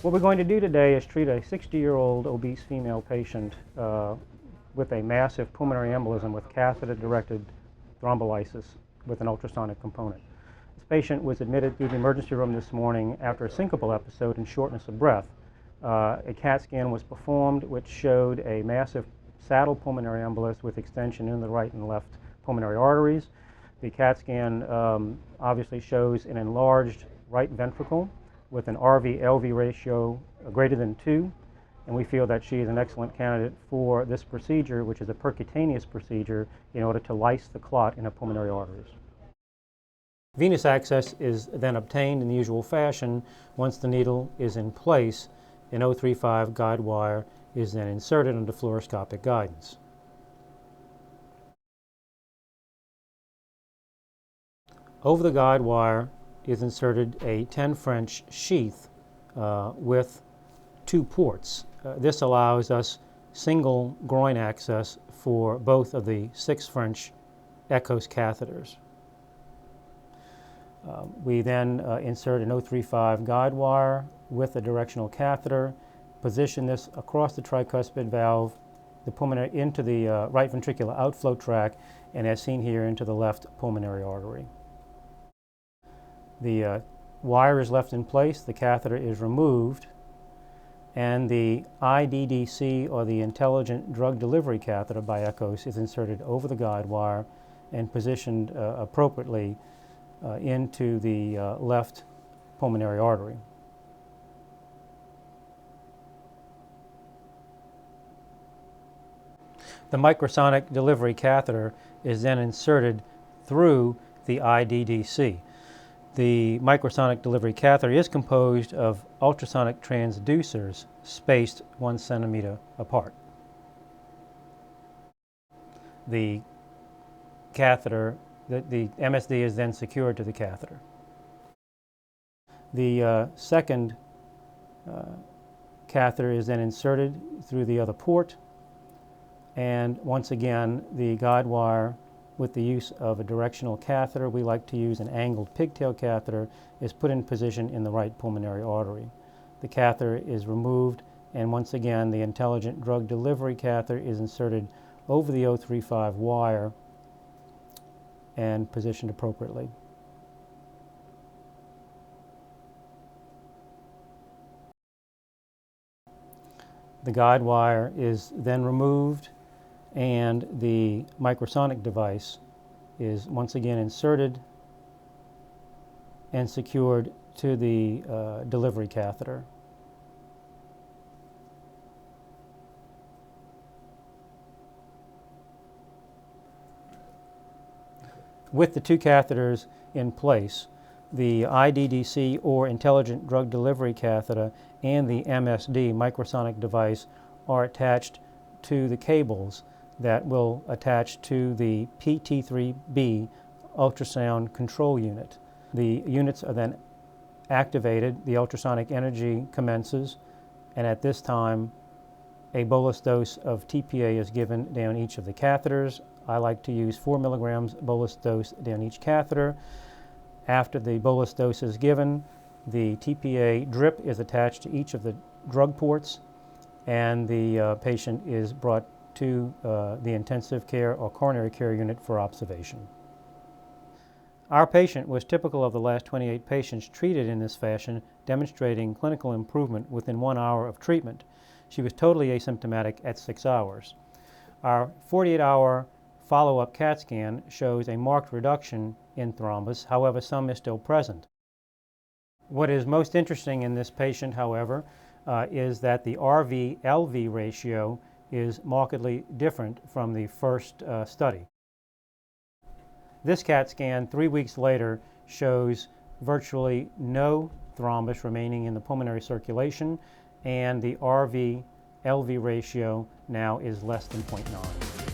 What we're going to do today is treat a 60-year-old obese female patient with a massive pulmonary embolism with catheter-directed thrombolysis with an ultrasonic component. This patient was admitted through the emergency room this morning after a syncopal episode and shortness of breath. A CAT scan was performed which showed a massive saddle pulmonary embolus with extension in the right and left pulmonary arteries. The CAT scan obviously shows an enlarged right ventricle with an RV-LV ratio greater than 2, and we feel that she is an excellent candidate for this procedure, which is a percutaneous procedure in order to lyse the clot in her pulmonary arteries. Venous access is then obtained in the usual fashion. Once the needle is in place, an 035 guide wire is then inserted under fluoroscopic guidance. Over the guide wire is inserted a 10 French sheath with 2 ports. This allows us single groin access for both of the 6 French EKOS catheters. We then insert an 035 guide wire with a directional catheter, position this across the tricuspid valve, the pulmonary into the right ventricular outflow tract, and as seen here, into the left pulmonary artery. The wire is left in place, the catheter is removed, and the IDDC, or the Intelligent Drug Delivery Catheter by EKOS, is inserted over the guide wire and positioned appropriately into the left pulmonary artery. The microsonic delivery catheter is then inserted through the IDDC. The microsonic delivery catheter is composed of ultrasonic transducers spaced 1 centimeter apart. The catheter, the MSD is then secured to the catheter. The second catheter is then inserted through the other port, and once again the guide wire, with the use of a directional catheter, we like to use an angled pigtail catheter, is put in position in the right pulmonary artery. The catheter is removed, and once again the intelligent drug delivery catheter is inserted over the 035 wire and positioned appropriately. The guide wire is then removed, and the microsonic device is once again inserted and secured to the delivery catheter. With the 2 catheters in place, the IDDC, or Intelligent Drug Delivery Catheter, and the MSD microsonic device are attached to the cables that will attach to the PT3B ultrasound control unit. The units are then activated, the ultrasonic energy commences, and at this time a bolus dose of TPA is given down each of the catheters. I like to use 4 milligrams bolus dose down each catheter. After the bolus dose is given, the TPA drip is attached to each of the drug ports, and the patient is brought to the intensive care or coronary care unit for observation. Our patient was typical of the last 28 patients treated in this fashion, demonstrating clinical improvement within 1 hour of treatment. She was totally asymptomatic at 6 hours. Our 48-hour follow-up CAT scan shows a marked reduction in thrombus, however some is still present. What is most interesting in this patient, however, is that the RV-LV ratio is markedly different from the first study. This CAT scan 3 weeks later shows virtually no thrombus remaining in the pulmonary circulation, and the RV-LV ratio now is less than 0.9.